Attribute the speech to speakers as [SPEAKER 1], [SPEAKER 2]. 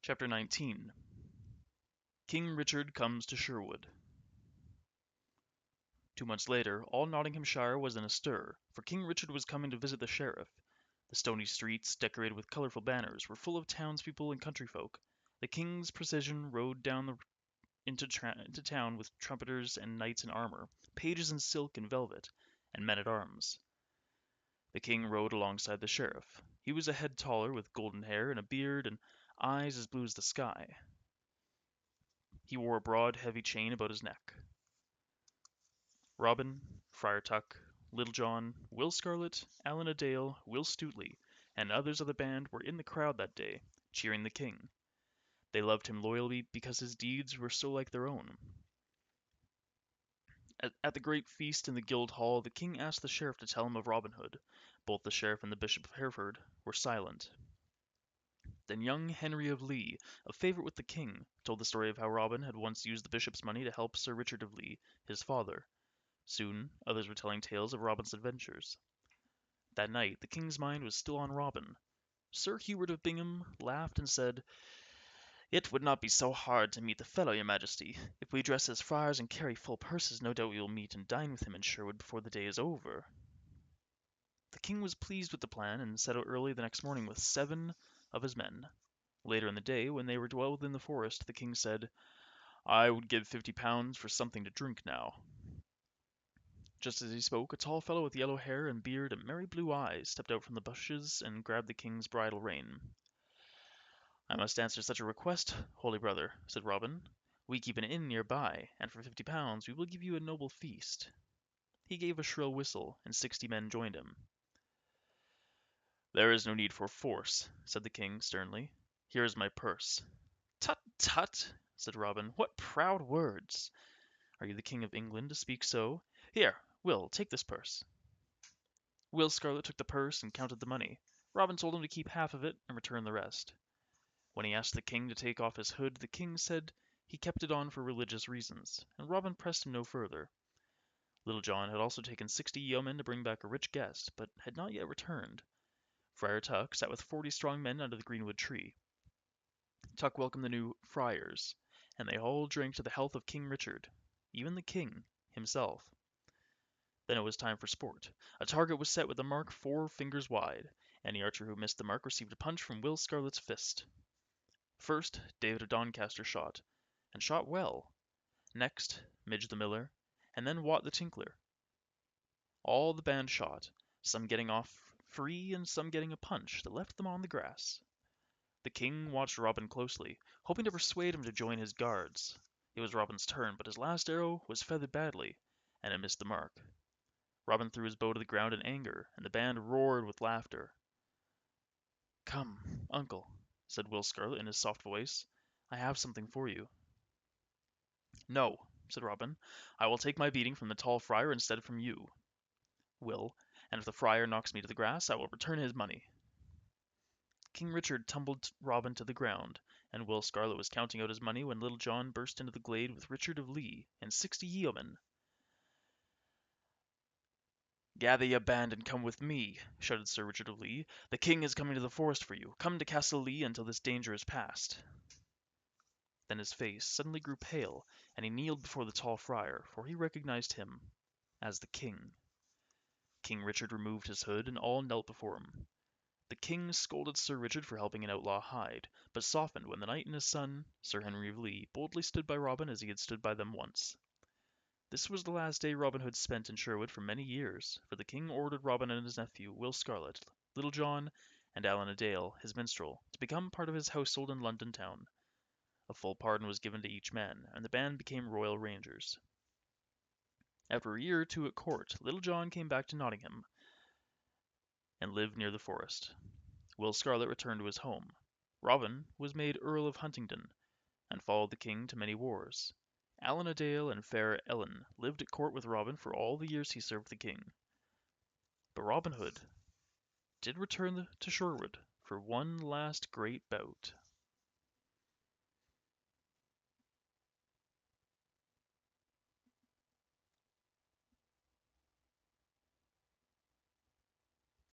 [SPEAKER 1] Chapter 19. King Richard Comes to Sherwood. 2 months later, all Nottinghamshire was in a stir, for King Richard was coming to visit the sheriff. The stony streets, decorated with colourful banners, were full of townspeople and country folk. The king's procession rode down into town with trumpeters and knights in armour, pages in silk and velvet, and men-at-arms. The king rode alongside the sheriff. He was a head taller, with golden hair and a beard and eyes as blue as the sky. He wore a broad, heavy chain about his neck. Robin, Friar Tuck, Little John, Will Scarlet, Allan a Dale, Will Stutely, and others of the band were in the crowd that day, cheering the king. They loved him loyally because his deeds were so like their own. At the great feast in the Guild Hall, the king asked the sheriff to tell him of Robin Hood. Both the sheriff and the Bishop of Hereford were silent. Then young Henry of Lee, a favourite with the king, told the story of how Robin had once used the bishop's money to help Sir Richard of Lee, his father. Soon others were telling tales of Robin's adventures. That night the king's mind was still on Robin. Sir Hubert of Bingham laughed and said, "It would not be so hard to meet the fellow, your majesty. If we dress as friars and carry full purses, no doubt we will meet and dine with him in Sherwood before the day is over." The king was pleased with the plan, and set out early the next morning with 7 of his men. Later in the day, when they were well within the forest, the king said, "I would give £50 for something to drink now." Just as he spoke, a tall fellow with yellow hair and beard and merry blue eyes stepped out from the bushes and grabbed the king's bridle rein. "I must answer such a request, holy brother," said Robin. "We keep an inn near by, and for £50 we will give you a noble feast." He gave a shrill whistle, and 60 men joined him. "There is no need for force," said the king, sternly. "Here is my purse." "Tut, tut!" said Robin. "What proud words! Are you the King of England to speak so? Here, Will, take this purse." Will Scarlet took the purse and counted the money. Robin told him to keep half of it and return the rest. When he asked the king to take off his hood, the king said he kept it on for religious reasons, and Robin pressed him no further. Little John had also taken 60 yeomen to bring back a rich guest, but had not yet returned. Friar Tuck sat with 40 strong men under the greenwood tree. Tuck welcomed the new friars, and they all drank to the health of King Richard, even the king himself. Then it was time for sport. A target was set with a mark 4 fingers wide. Any archer who missed the mark received a punch from Will Scarlet's fist. First, David of Doncaster shot, and shot well. Next, Midge the miller, and then Wat the tinkler. All the band shot, some getting off free and some getting a punch that left them on the grass. The king watched Robin closely, hoping to persuade him to join his guards. It was Robin's turn, but his last arrow was feathered badly, and it missed the mark. Robin threw his bow to the ground in anger, and the band roared with laughter. "Come, uncle," said Will Scarlet in his soft voice. "I have something for you." "No," said Robin. "I will take my beating from the tall friar instead of from you, Will, and if the friar knocks me to the grass, I will return his money." King Richard tumbled Robin to the ground, and Will Scarlet was counting out his money when Little John burst into the glade with Richard of Lee and 60 yeomen. "Gather your band and come with me," shouted Sir Richard of Lee. "The king is coming to the forest for you. Come to Castle Lee until this danger is past." Then his face suddenly grew pale, and he kneeled before the tall friar, for he recognized him as the king. King Richard removed his hood, and all knelt before him. The king scolded Sir Richard for helping an outlaw hide, but softened when the knight and his son, Sir Henry of Lee, boldly stood by Robin as he had stood by them once. This was the last day Robin Hood spent in Sherwood for many years, for the king ordered Robin and his nephew, Will Scarlet, Little John, and Allan a Dale, his minstrel, to become part of his household in London town. A full pardon was given to each man, and the band became royal rangers. After a year or two at court, Little John came back to Nottingham, and lived near the forest. Will Scarlet returned to his home. Robin was made Earl of Huntingdon, and followed the king to many wars. Allan a Dale and fair Ellen lived at court with Robin for all the years he served the king. But Robin Hood did return to Sherwood for one last great bout.